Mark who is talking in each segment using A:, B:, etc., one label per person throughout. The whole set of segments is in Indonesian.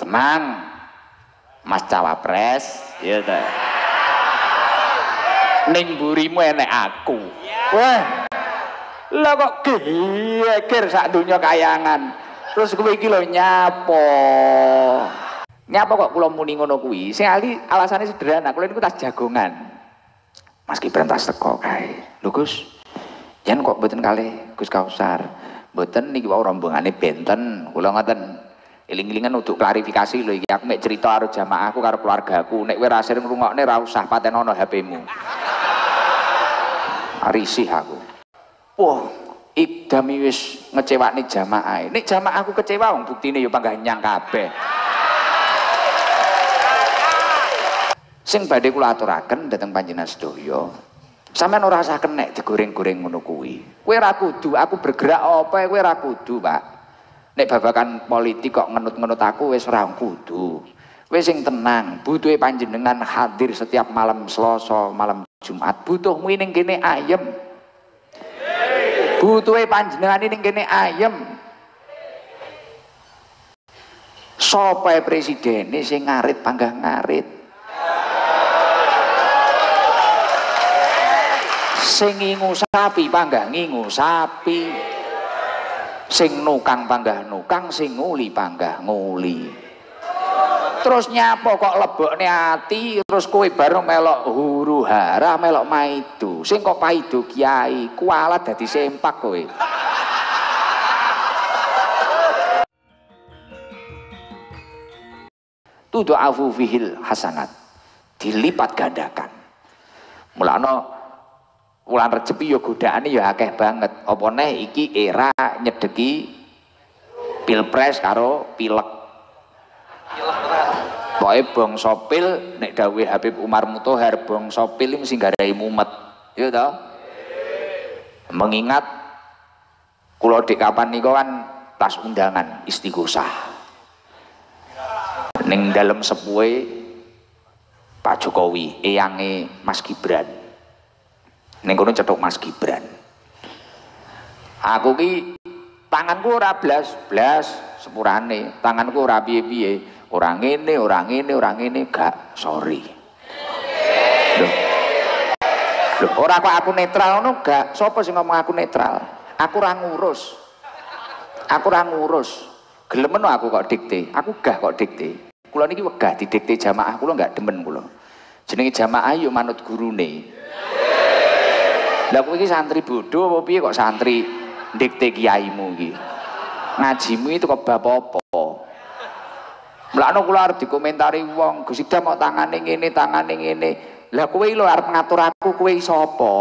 A: tenang Mas Cawapres ya ta. Ning mburimu enek aku. Wah. Lah kok geger sak donya kayangan. Terus kowe iki lho nyapo. Nyapa kok kula muni ngono kuwi? Sing alasane sederhana, kula niku tas jagongan. Mas Gibran tas teko kae. Lho Gus, yen kok mboten kalih Gus Kausar. Mboten niki wae rombongane benten. Kula ngoten. Eling-elingan untuk klarifikasi lho iki. Aku mek cerita karo jamaahku karo keluargaku. Nek kowe ra sering ngrungokne ra usah patenono HP-mu. Risih aku. Wah, idami wis ngecewakne jamaah. Nek jamaah aku kecewa wong buktine ya panggah nyang kabeh. Sing badhe kula aturaken dhateng panjenengan sedaya. Sampeyan ora usah kenek digoreng-goreng ngono kuwi. Kowe ra kudu aku bergerak apa kowe ra kudu, Pak. Nek babakan politik kok ngenut-ngenut aku wis ora kudu. Kowe sing tenang, butuhe panjenengan hadir setiap malam Selasa, malam Jumat. Butuhmu ning kene ayem. Butuhe panjenengan ning kene ayem. Sapa presidene sing ngarit panggah ngarit. Sing ngingu sapi panggah ngingu sapi, sing nukang panggah nukang, sing nguli panggah nguli. Terus nyapa kok lebokne ati, terus kowe bareng melok huru hara, melok maido. Sing kok paido kiai, kualat dadi sempak kowe. Tudha'afu fihil hasanat, dilipat gandakan. Mulane wulan Recep ya godaane ya akeh banget. Apa neh iki era nyedeki pilpres karo pilek. Pokoke bangsa pil nek dawuhe Habib Umar Muthohar bangsa pil mesti nggarai mumet. Ya toh? Mengingat kula dik kapan nika kan tas undangan istighosah. Ning dalem sepuhe Pak Jokowi, eyange Mas Gibran. Ning kono cetuk Mas Gibran. Aku ki tanganku ora blas sepurane, tanganku ora piye-piye, ora ngene, gak sorry. Lho, ora kok aku netral ngono gak. Sapa sing ngomong aku netral? Aku ora ngurus. Gelem meno aku kok dikte. Aku gah kok dikte. Kula niki wegah didikte jamaah, kula gak demen kula. Jenenge jamaah yo manut gurune. Lah kowe iki santri bodoh apa piye kok santri ndikte kiaimu iki? Ngajimu itu kok bab apa? Mulane kula arep dikomentari wong, Gus Idam kok tangane ngene. Lah kowe lho arep ngatur aku, kowe sapa?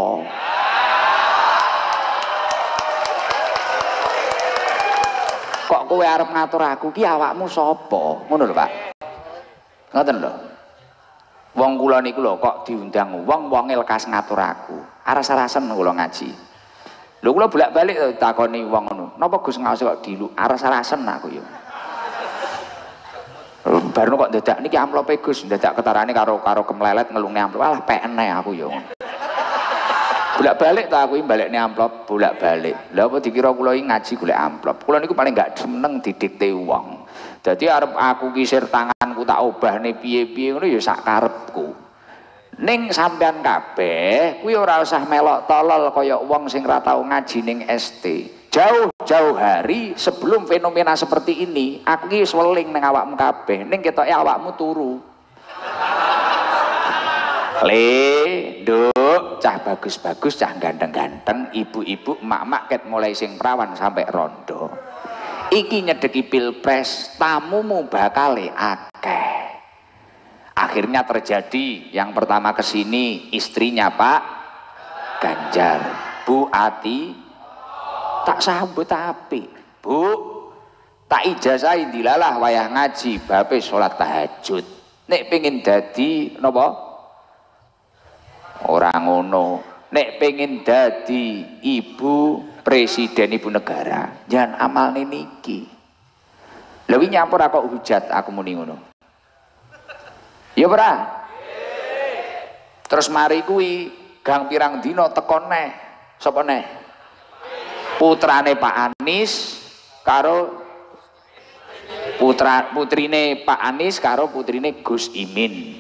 A: Kok kowe arep ngatur aku ki awakmu sapa? Ngono lho, Pak. Ngoten lho. Wong kula niku lho kok diundang wong-wonge lekas ngatur aku. Aras-arasen kula ngaji. Lho kula bolak-balik takoni wong ngono. Napa Gus ngaos kok dilu aras-arasen aku ya. Barno kok dadak niki amplope Gus, dadak ketarane karo kemlelet ngelungne amplop. Alah pekne aku ya. Bolak-balik ta aku balekne amplop, bolak-balik. Lha apa dikira kula iki ngaji golek amplop. Kula niku paling gak seneng didikte wong. Dadi arep aku kisir tanganku tak obahne piye-piye ngono ya sak karepku. Ning sampean kabeh kuwi ora usah melok tolol kaya wong sing ra tau ngaji ning ST. Jauh-jauh hari sebelum fenomena seperti ini, aku ki wis weling ning awakmu kabeh, ning ketoke awakmu turu. Nduk, cah bagus-bagus, cah ganteng-ganteng, ibu-ibu, emak-emak ket mulai sing prawan sampai rondo. Iki nyedeki pilpres, tamumu bakale akeh. Akhirnya terjadi yang pertama kesini istrinya Pak Ganjar, Bu Ati, tak sambut api. Bu, tak ijazahi dilalah wayah ngaji, bape sholat tahajud. Nek pengen dadi napa? Orang ngono. Nek pengen dadi ibu presiden ibu negara, jangan amal niki. Lewi nyampur aku hujat aku muni ngono. Ya ora? Terus mari kuwi gang pirang dino tekon neh. Sapa neh? Putrane Pak Anies karo Putrine Pak Anies karo putrine Gus Imin.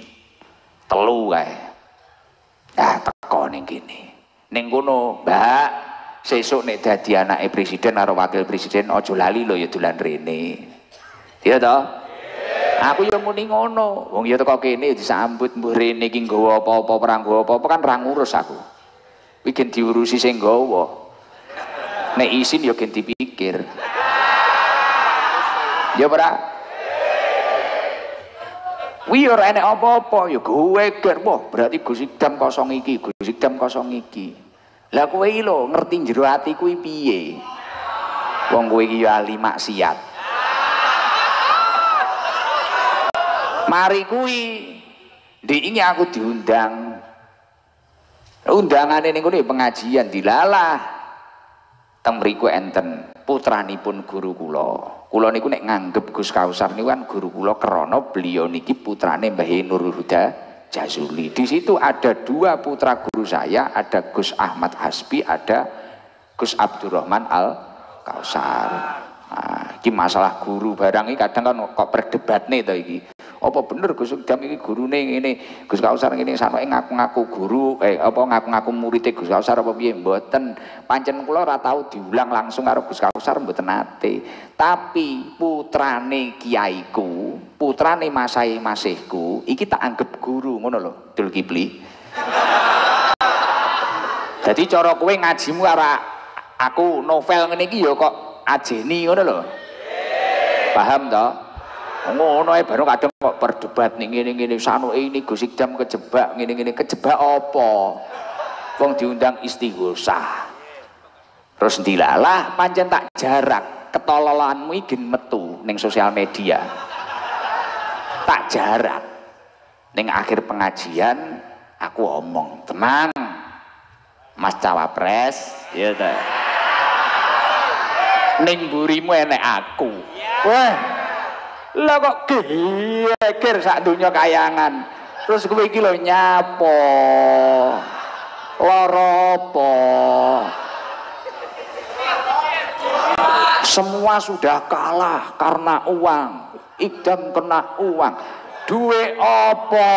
A: Telu kae. Nah, teko ning kene. Ning kono, Mbak, sesuk nek dadi anake presiden karo wakil presiden aja lali lho ya dolan rene. Iya toh? Aku ya muni ngono. Wong ya teko kene disambut mbuh rene iki nggawa apa-apa perang nggawa apa-apa kan ra ngurus aku. Kuwi gen diurusi sing nggawa. Nek isin ya gen dipikir. Ya ora? Kuwi ora enek apa-apa ya geger. Wah, berarti Gus Idam kosong iki, Gus Idam kosong iki. Lah kowe iki lho ngerti jero ati kuwi piye? Wong kowe iki ya ahli maksiat. Mari kuwi ndiki aku diundang. Undangane ning kene pengajian dilalah. Teng mriku enten putranipun guru kula. Kula niku nek nganggep Gus Kausar niku kan guru kula krana beliau niki putrane Mbah Nurul Huda Jazuli. Di situ ada dua putra guru saya, ada Gus Ahmad Hasbi, ada Gus Abdurrahman Al Kausar. Nah, iki masalah guru barang iki kadang kan kok berdebatne to iki. Apa bener Gus Idam iki gurune ngene, Gus Kausar ngene sanoke ngaku-ngaku guru, apa ngaku-ngaku murid Gus Kausar apa piye mboten. Pancen kula ora tau diulang langsung karo Gus Kausar mboten nate. Tapi putrane kiaiku, putrane masih-masihku iki tak anggap guru ngono lho, Dul Kipli. Jadi cara kowe ngajimu karo aku novel ngene iki ya kok ajeni ngono lho. Paham toh? Ngono ae baru kadang kok berdebat ning ngene-ngene sanuke ini Gus Idam kejebak ngene-ngene kejebak apa? Wong diundang istighosah. Terus dilalah pancen tak jarak ketololanmu iki metu ning sosial media. Tak jarak. Ning akhir pengajian aku omong, "Tenang. Mas Cawapres, ya ta. Ning mburimu enek aku." Wah. Lah kok geger sak donya kayangan. Terus kowe iki lho nyapo. Lara apa? Semua sudah kalah karena uang. Idam kena uang. Duwe apa?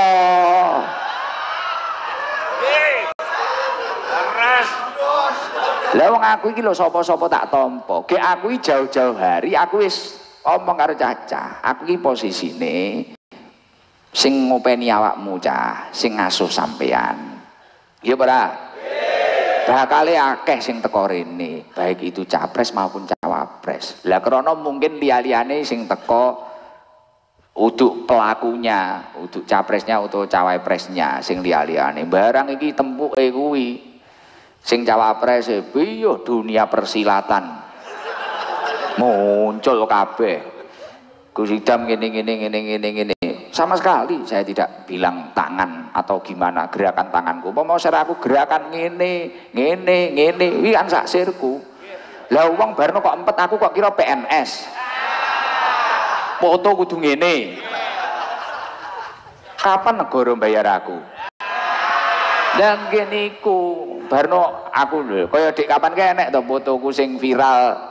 A: Lah wong aku iki lho sapa-sapa tak tampa. Gek aku iki jauh-jauh hari aku wis omong karo Cacah, aku iki posisine sing ngopeni awakmu Cah, sing ngasuh sampean. Iya ora? Bakale akeh sing teko rene, baik itu capres maupun cawapres. Lah krana mungkin liya-liyane sing teko uduk pelakunya, uduk capresnya atau cawapresnya sing liya-liyane. Barang iki tempuke kuwi. Sing cawapres piye dunia persilatan. Muncul kabeh Gus Idam ngene. Sama sekali saya tidak bilang tangan atau gimana gerakan tanganku. Mau ser aku gerakan ngene. Wi kan sak sirku. Lah wong barno kok empet aku kok kira PNS. Foto kudu ngene. Kapan negara bayar aku? Dan gini ku barno aku lho kaya dik kapan kae enek to fotoku sing viral.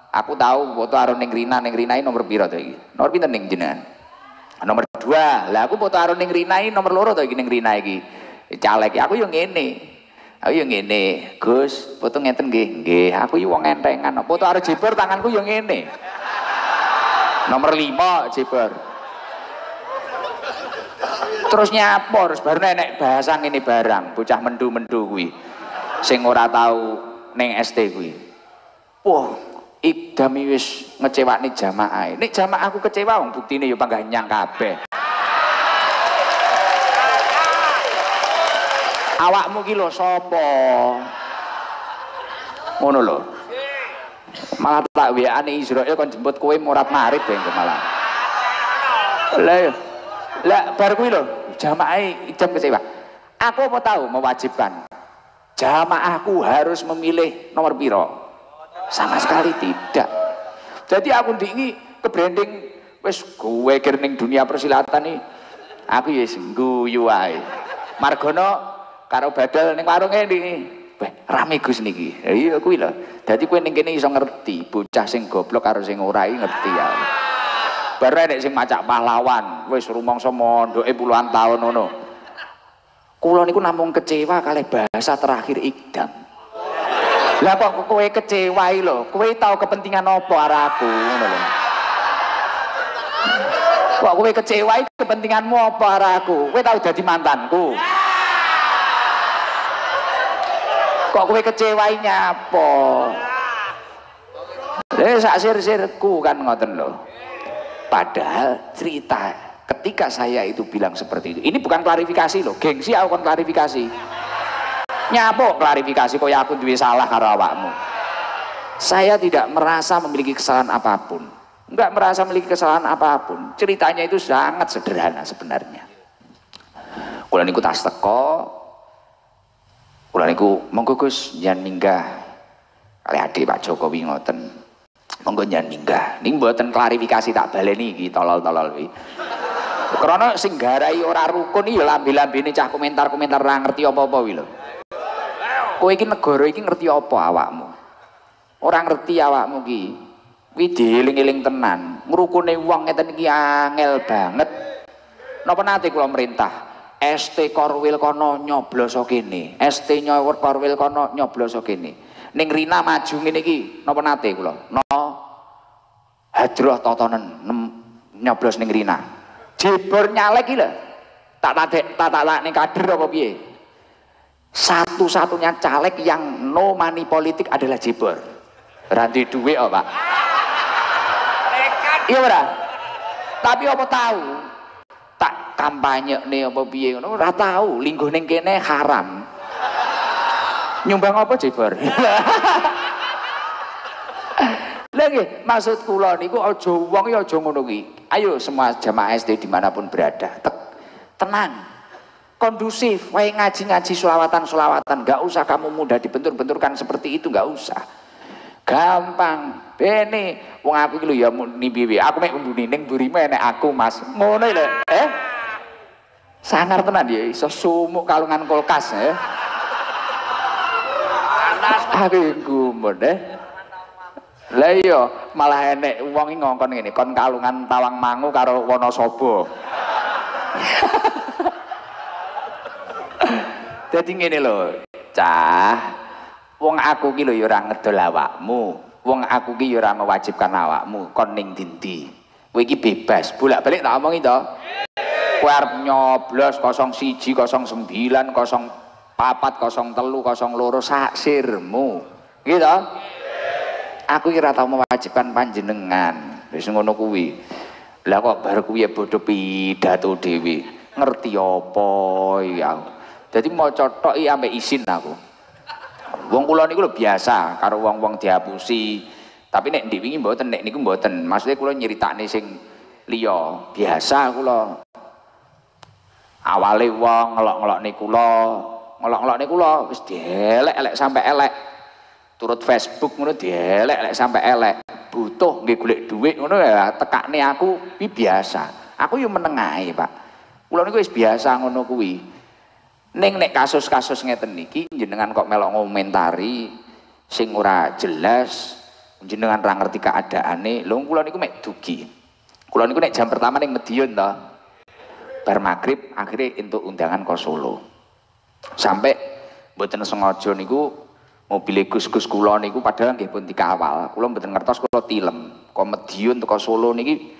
A: Aku tahu foto karo ning Rina iki nomor piro to iki? Nomor pinten ning jenengan? Nomor 2. Lah aku foto karo ning Rina iki nomor 2 to iki ning Rina iki. Caleg aku yo ngene. Aku yo ngene. Gus, foto ngenten nggih. Nggih, aku iki wong entengan. Foto karo Jeber tanganku yo ngene. Nomor 5 Jeber. Terus nyapor, baru nenek bahasa ngene barang, bocah mendu-mendu kuwi. Sing ora tahu ning ST kuwi. Wah, Idam wis ngecewakne jamaah. Nek jamaah aku kecewa wong buktine ya pangganyang kabeh. Awakmu ki lho sapa? Ngono lho. Malah tak WA-ne Israel kon jemput kowe murat marib engko malah. Lah bar kuwi lho, jamaah Idam kecewa. Aku apa tahu mewajibkan jamaahku harus memilih nomor piro? Sama sekali tidak. Jadi aku ndiki ke branding wis gue ning dunia persilatan nih. Aku ya guyu wae. Margono karo badal ning warunge ndiki. Rame Gus niki. Iya kuwi lho. Dadi kowe ning kene iso ngerti bocah sing goblok karo sing ora iki ngerti ya. Baru nek sing macak pahlawan, wis rumangsa mondoke puluhan tahun ngono. Kula niku namung kecewa kalih bahasa terakhir Ikdam. Lah kok kowe kecewa iki lho, kowe tau kepentingan apa arek aku ngono lho. Kok kowe kecewa iki kepentinganmu apa arek aku? Kowe tau dadi mantanku. Kok kowe kecewa nyapa? Sak sir-sirku kan ngoten lho. Padahal cerita ketika saya itu bilang seperti itu, ini bukan klarifikasi loh, gengsi aku kan klarifikasi. Nyapa klarifikasi kok ya aku duwe salah karo awakmu. Saya tidak merasa memiliki kesalahan apapun. Enggak merasa memiliki kesalahan apapun. Ceritanya itu sangat sederhana sebenarnya. Kula niku tas teko. Kula niku monggo Gus njen minggah. Kali adik Pak Jokowi ngoten. Monggo njen minggah. Niki mboten klarifikasi tak baleni iki tolol-tolol iki. Karena sing garai ora rukun iki ya lambe-lambene cah komentar-komentar ora ngerti apa-apa kuwi lho. Kowe iki negara iki ngerti apa awakmu? Ora ngerti awakmu iki. Kuwi dieling-eling tenan. Ngrukune wong ngeten iki angel banget. Napa nate kula merintah? ST Korwil kono nyobloso kene. ST Nyower Korwil kono nyobloso kene. Ning Rina maju ngene iki napa nate kula? No hadroh totonen nyoblos ning Rina. Jebor nyalek iki lho. Tak ning kader apa piye? Satu-satunya caleg yang no money politik adalah Jebor. Ranti duit oh Pak. Iya ora? Tapi apa tahu? Tak kampanye nih apa piye ngono ora tahu, lingguh ning kene haram. Nyumbang apa Jebor? Lha nggih, maksud kula niku aja wong ya aja ngono kuwi. Ayo semua jamaah SD dimanapun berada, tenang, kondusif, wae ngaji-ngaji selawatan-selawatan, gak usah kamu mudah dibentur-benturkan seperti itu, gak usah. Gampang, bene, wong aku iki lho ya nimbi aku mek mbuni ning mburimu nek aku Mas. Ngono lho, sangar tenan ya iso sumuk kalungan kulkas ya. Aku gumun Lah iya malah enek wong iki ngongkon ngene, kon kalungan tawang mangu karo Wonosobo. Dadi ngene lho, cah. Wong aku ki lho ya ora ngedol awakmu. Wong aku ki ya ora mewajibkan awakmu kon ning ndi. Kowe iki bebas, bolak-balik tak omongi to. Kowe arep nyoblos 01 09 04 03 02 sak sirmu. Gitu. Aku kira tau mewajibkan panjenengan. Wis ngono kuwi. Lah kok bar kuwi ya bodho pidato dhewe. Ngerti apa ya. Dadi maca tok iki ambek isin aku. Wong kula niku lho biasa karo wong-wong dihapusi. Tapi nek ndek wingi mboten, nek niku mboten. Maksudnya kula nyeritakne sing liya. Biasa kula. Awale wong ngelok-ngelokne kula wis dielek-elek sampai elek. Turut Facebook ngono dielek-elek sampai elek. Butuh nggih golek dhuwit ngono ya tekakne aku kuwi biasa. Aku yo meneng ae, Pak. Kula niku wis biasa ngono kuwi. Ning nek kasus-kasus ngeten niki jenengan kok melok ngomentari sing ora jelas, jenengan ra ngerti keadaane. Lho kula niku mek dugi. Kula niku nek jam pertama ning Madiun to. Bar magrib akhirnya entuk undangan ke Solo. Sampai mboten sengaja niku mobil Gus kula niku padahal nggih pun dikawal. Kula mboten ngertos kula tilem. Kok Madiun teko Solo niki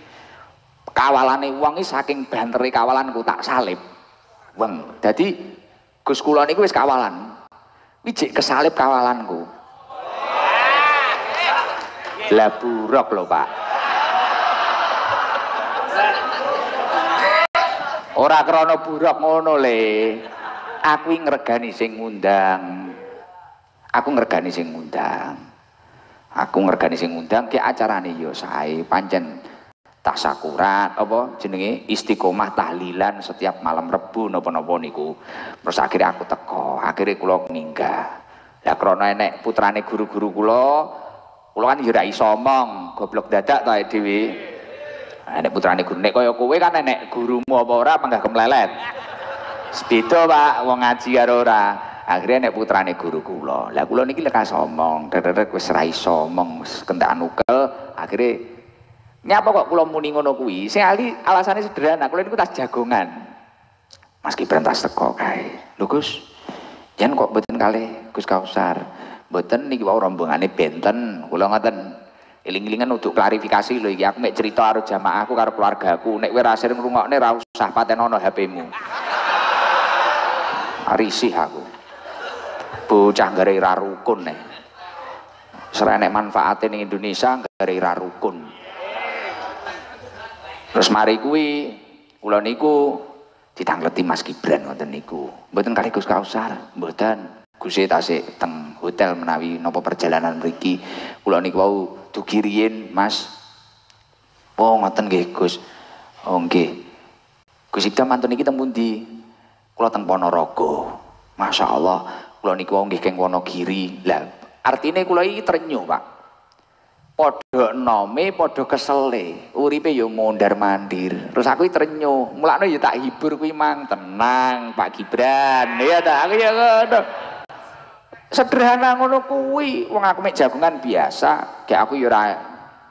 A: kawalane wong iki saking bantere kawalanku tak salib. Wong. Dadi Gus kula niku wis kawalan. Wijik kesalip kawalanku. Lah buruk lho, Pak. Ora krana buruk ngono le. Aku ngregani sing ngundang. Aku ngregani sing ngundang ki acarane ya sae pancen tasakuran apa jenenge istiqomah tahlilan setiap malam Rebu napa-napa niku. Terus akhirnya aku teko, akhirnya kula minggah. Lah krana enek putrane guru-guru kula kan ya ora iso omong, goblok dadak to dhewe. Enek putrane guru nek kaya kowe kan enek gurumu apa ora panggah kemlelet. Beda Pak, wong ngaji karo ora. Akhirnya nek putrane guru kula. Lah kula niki lekas omong, dedek wis ra iso omong, wis kentekan ukel, akhirnya Nyapa kok kula muni ngono kuwi? Sing ali alasane sederhana, kula niku tas jagongan. Mas Gibran tas teko kae. Lho Gus, yen kok mboten kalih Gus Kausar. Mboten niki wau rombongane benten. Kula ngoten eling-elingan untuk klarifikasi lho iki. Aku mek cerita karo jamaahku karo keluargaku. Nek kowe ra sering ngrungokne ra usah patenono HP-mu. Risih aku. Bocah gare ra rukun nek. Serenek manfaate ning Indonesia gare ra rukun. Terus mari kuwi kula niku ditangleti Mas Gibran ngoten niku. Mboten kalih Gus Kausar, mboten. Guse tasik teng hotel menawi napa perjalanan mriki. Kula niku wau dugi riyin, Mas. Oh ngoten nggih, Gus. Oh nggih. Gus Ibda mantun iki teng pundi? Kula teng Ponorogo. Masyaallah, kula niku wau nggih keng Wonogiri. Lah, artine kula iki trenyuh, Pak. Padha enome, padha kesele, uripe ya mondar-mandir. Terus aku trenyuh, mulane ya tak hibur kuwi mang, tenang Pak Gibran. Ya ta, aku ya ngono. Sederhana ngono kuwi, wong aku mek jagongan biasa, gek aku ya ora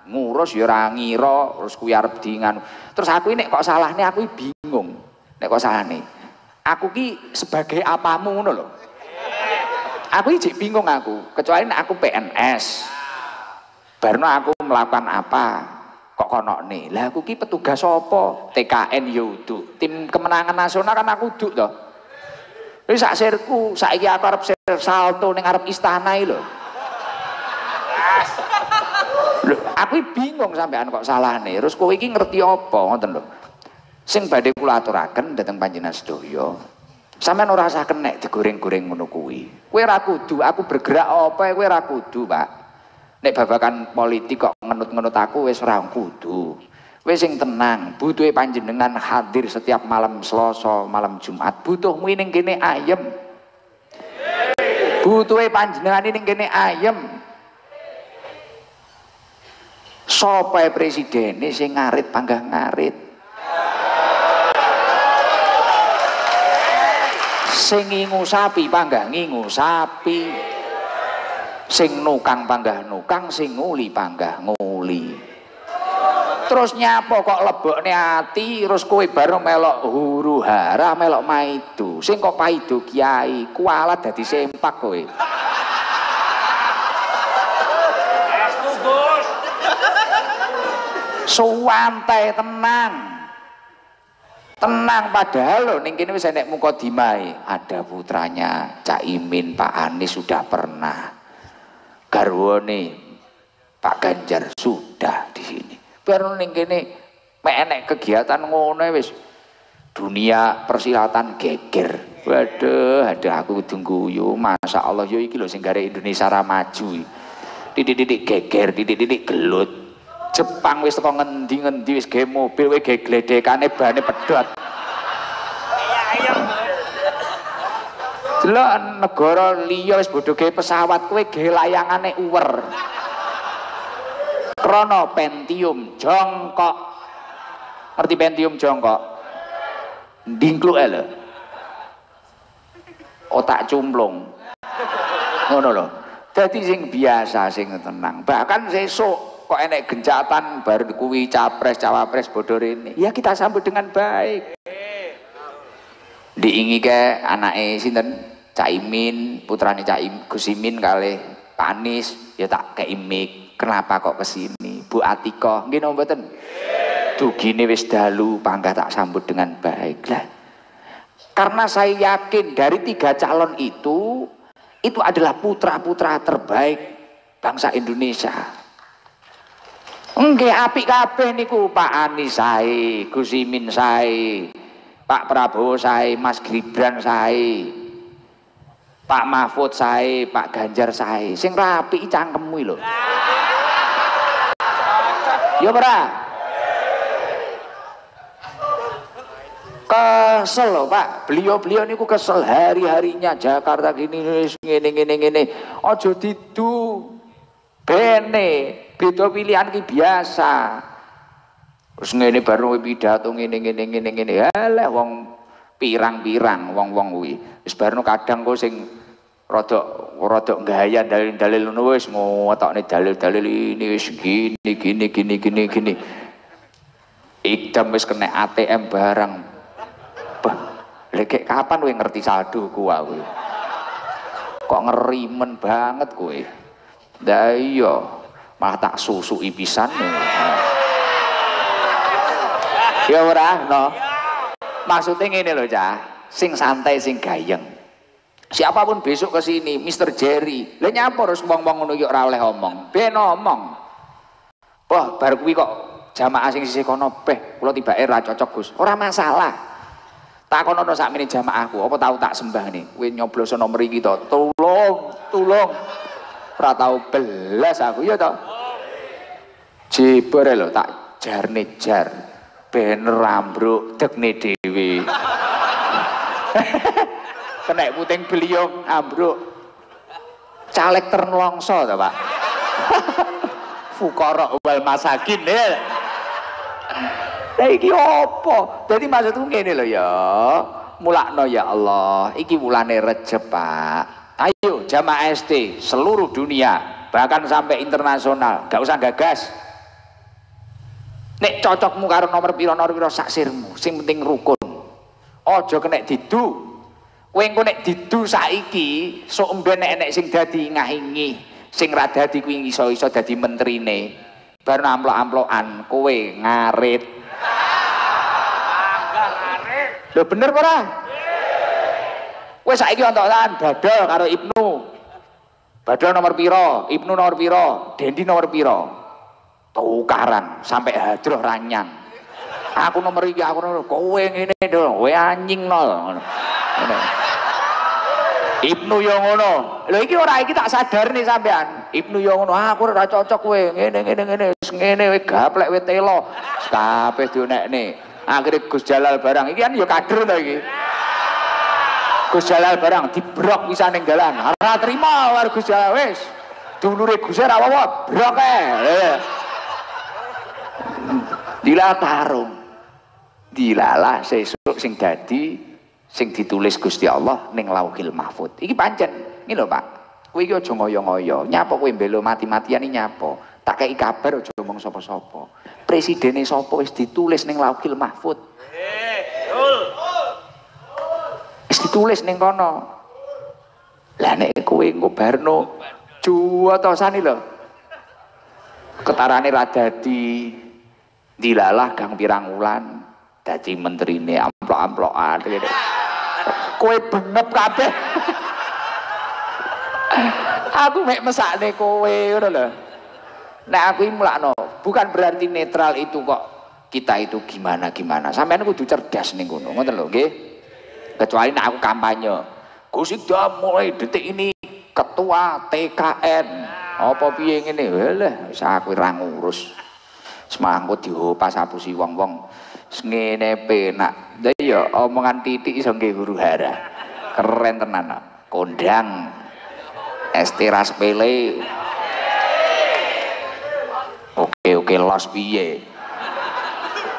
A: ngurus ya ora ngira, terus kuwi arep dingan. Terus aku nek kok salahne aku bingung. Nek kok salahne. Aku ki sebagai apamu ngono lho. Aku iki bingung aku, kecuali nek aku PNS. Barno aku melakukan apa kok konokne lah aku ki petugas apa TKN Yudu tim kemenangan nasional kan aku duk toh wis sak sirku saiki aku arep salto ning arep istana iki lho aku bingung sampean kok salahne terus kowe iki ngerti apa ngoten lho sing badhe kula aturaken dhateng panjenengan sedaya sampean ora usah kenek digoreng-goreng ngono kuwi kowe ra kudu aku bergerak apa kowe ra kudu Pak. Nek babakan politik kok ngenut-ngenut aku wis ora kudu. Wis sing tenang, butuhe panjenengan hadir setiap malam Selasa, malam Jumat. Butuhmu ning kene ayem. Butuhe panjenengan ning kene ayem. Sapa presidene sing ngarit panggah ngarit. Sing ngingu sapi panggah ngingu sapi. Sing nukang panggah nukang, sing nguli panggah nguli. Terus nyapa kok lebokne ati, terus kowe bareng melok huru hara, melok maido. Sing kok paido kiai, kualat dadi sempak kowe. Suwantai tenang. Tenang padahal lho ning kene wis enek mukadimah. Ada putranya Cak Imin, Pak Anies sudah pernah. Garwane Pak Ganjar sudah di sini. Baru ning kene mek enek kegiatan ngono wis dunia persilatan geger. Waduh, ada aku kudu guyu. Masyaallah yo iki lho sing gare Indonesia ra maju. Titik-titik geger, titik-titik gelut. Jepang wis teko ngendi-ngendi wis gawe mobil wae gawe gledekane bane pedhot. Delok negara liya wis bodho gawe pesawat kowe gawe layangane uwer. Krana Pentium jongkok. Ngerti Pentium jongkok? Ndingkluke lho. Otak cumplung. Ngono lho. Dadi sing biasa sing tenang. Bahkan sesuk kok enek gencatan bar kuwi capres cawapres bodho rene. Ya kita sambut dengan baik. Diingike anake sinten? Cak Imin, putrane Cak Gus Imin kalih Pak Anies ya tak kei mik. Kenapa kok kesini? Bu Atiko, nggih napa mboten? Dugine wis dalu, panggah tak sambut dengan baik lah. Karena saya yakin dari 3 calon itu adalah putra-putra terbaik bangsa Indonesia. Nggih apik kabeh niku Pak Anies sae, Gus Imin sae. Pak Prabowo sae, Mas Gibran sae, Pak Mahfud sae, Pak Ganjar sae. Sing rapi cangkemmu lho. Ya ora? Kesel lho Pak, beliau-beliau niku kesel hari-harinya Jakarta gini ngene. Aja didu bene, beda pilihan ki biasa. Terus ngene baru pidato ngene. Halah wong pirang-pirang wong-wong kuwi. Wis barno kadang kok sing rada gaya dalil-dalil ngono wis ngotokne dalil-dalil ini wis gini. idam wis kena ATM barang. Bah, lek kapan kowe ngerti saldo ku kowe? Kok ngerimen banget kowe. Lah iya, malah tak susui pisan. Ya ora, no. Maksudnya ngene lho, Cah. Sing santai, sing gayeng. Siapapun besok ke sini, Mr. Jerry, lah nyapa harus ngomong ngono iki ora oleh omong. Ben omong. Wah, bar kuwi kok jamaah sing sisih kono beh, kula tibake ra cocok, Gus. Ora masalah. Takonono sakmene jamaahku, apa tau tak sembah nih? Kowe nyoblos nomor iki to. Tulung. Ora tau belas aku ya to. Jebore lho tak jarne jar. Ben rambruk dekne dhewe. Kena puting beliung ambruk. Caleg ternlongso to, Pak. Fuqara wal masakin ya. Lah iki apa? Dadi maksudku ngene lho ya. Mulakno ya Allah. Iki wulane Rejab, Pak. Ayo jamaah SD seluruh dunia, bahkan sampai internasional, gak usah gagas. Nek cocokmu karo nomor piro sak sirmu, sing penting rukun. Aja kena didu. Kowe engko nek didu saiki, sok emben nek sing dadi ngahingi, sing ra dadi kuwi iso-iso dadi menterine. Bar amplok-amplokan kowe ngarit. Lho bener apa ora? Kowe saiki ontokan Badal karo Ibnu. Badal nomor piro, Ibnu nomor piro, Dendi nomor piro. Tukaran sampai hadroh ranyang. Aku nomor iki, aku nomor kowe ngene lho, kowe anjing nol. Ibnu yo ngono. Lho iki ora iki tak sadar nih sampean. Ibnu yo ngono. Aku ora cocok kowe. Ngene kowe gaplek kowe telo. Kabeh dionekne. Akhire Gus Jalal barang iki kan yo kader to iki. Gus Jalal barang dibrok pisan ning dalan. Ora trima karo Gus Jalal wis. Dulure Gus ra apa brok ae. Dilah tarung. Dilalah sesuk sing dadi sing ditulis Gusti Allah ning Lauhil Mahfud. Iki pancen iki lho Pak. Kowe iki aja ngoyo-ngoyo. Nyapa kowe mbelo mati-matian iki nyapa? Tak kei kabar aja ngomong sapa-sapa. Presidene sapa wis ditulis ning Lauhil Mahfud. Wis ditulis ning kono. Lah nek kowe engko barno juwatosane lho. Ketarane ra dadi dilalah gang pirang wulan dadi menterine amplok-amplokan ngene. Kowe bengep kabeh. Aku mek mesakne kowe ngono lho. Nek aku iki mulakno, bukan berarti netral itu kok kita itu gimana. Sampeyan kudu cerdas ning ngono, ngoten lho nggih. Kecuali nek aku kampanye. Gus Idam mulai detik ini ketua TKN. Apa piye ngene? Walah, wis aku ora ngurus. Semangko diopas apusi wong-wong. Ngene penak. Lah iya omongan titik iso nggih huru-hara. Keren tenan. Kondang. Estiras pele. Oke los piye.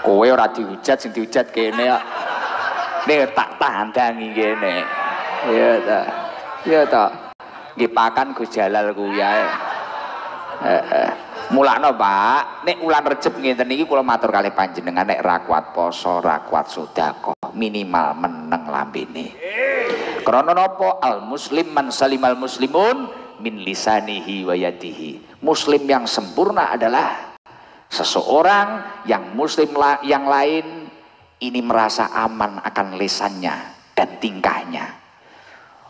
A: Kowe ora dihujat sing dihujat kene kok. Nek tak tandangi kene. Iya ta. Iya ta. Nggih pakan Gus Jalal kuwi ae. Mulakno Pak, nek wulan Rejab ngenten iki kula matur kalih panjenengan nek ra kuat poso, ra kuat sedekah, minimal meneng lambene. Karena napa? Al muslim man salimal muslimun min lisanihi wa yadihi. Muslim yang sempurna adalah seseorang yang muslim yang lain ini merasa aman akan lisannya dan tingkahnya.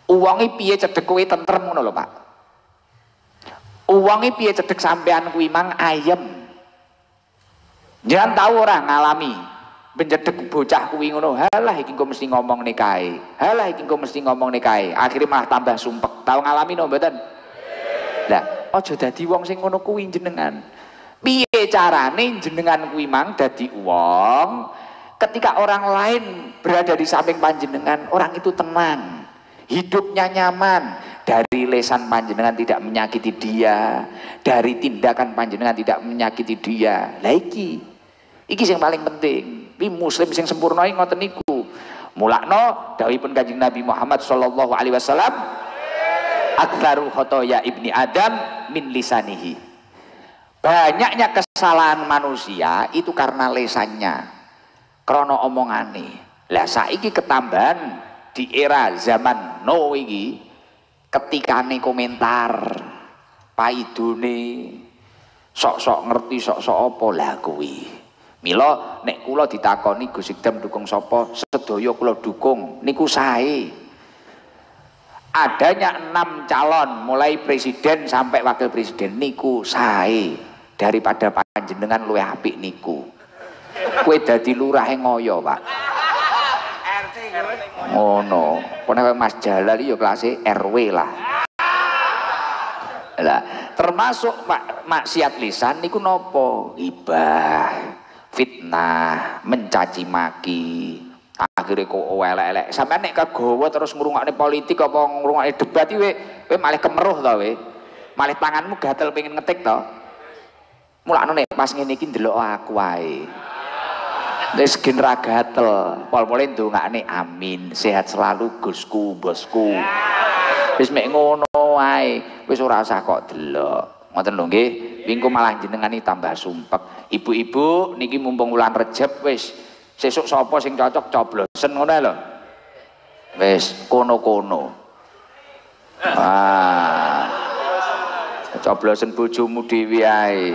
A: Uwangi piye cedhek kowe tentrem ngono lho Pak. Uwangi piye cedhek sampean kuwi mang ayem. Jangan tahu orang ngalami benjedek bocah kuwi ngono. Halah iki kok mesti ngomong nih kae. Halah iki kok mesti ngomong nih kae. Akhirnya malah tambah sumpek. Tahu ngalami no mboten? Lah, aja dadi wong sing ngono kuwi jenengan. Piye carane jenengan kuwi mang dadi wong ketika orang lain berada di samping panjenengan, orang itu tenang, hidupnya nyaman, dari lesan panjenengan tidak menyakiti dia, dari tindakan panjenengan tidak menyakiti dia. Lah iki sing paling penting. Pi muslim sing sempurna iki ngoten niku. Mulakno dawuhipun Kanjeng Nabi Muhammad sallallahu alaihi wasallam, "Aktsaru khotoya ibni Adam min lisanihi." Banyaknya kesalahan manusia itu karena lesannya, krono omongane. Lah saiki ketambahan di era zaman now iki, ketikane komentar paidone sok-sok ngerti sok-sok apa lah kuwi. Mila nek kula ditakoni Gus Ikdam dukung sapa, sedaya kula dukung niku sae. Adanya 6 calon mulai presiden sampai wakil presiden niku sae. Daripada panjenengan luwih apik niku. Kowe dadi lurahe ngoyo, Pak. Ngono. Kowe Mas Jalal ya kelas RW lah. Lah, termasuk maksiat lisan niku napa? Ibah, fitnah, mencaci maki. Akhirnya kok elek-elek. Sampeyan nek kagawa terus ngrungokne politik apa ngrungokne debat iki kowe malah kemeruh to kowe. Malah tanganmu gatel pengen ngetik to. Mulakno nek pas ngene iki ndelok aku wae. Wis gen ra gatel, pol-pole ndongakne amin, sehat selalu Gusku, bosku. Wis mek ngono wae, wis ora usah kok delok. Ngoten lho nggih, wingko malah jenengan iki tambah sumpek. Ibu-ibu niki mumpung wulan Rejab wis sesuk sapa sing cocok coblosen ngono lho. Wis kono-kono. Coblosen bojomu dhewe ae.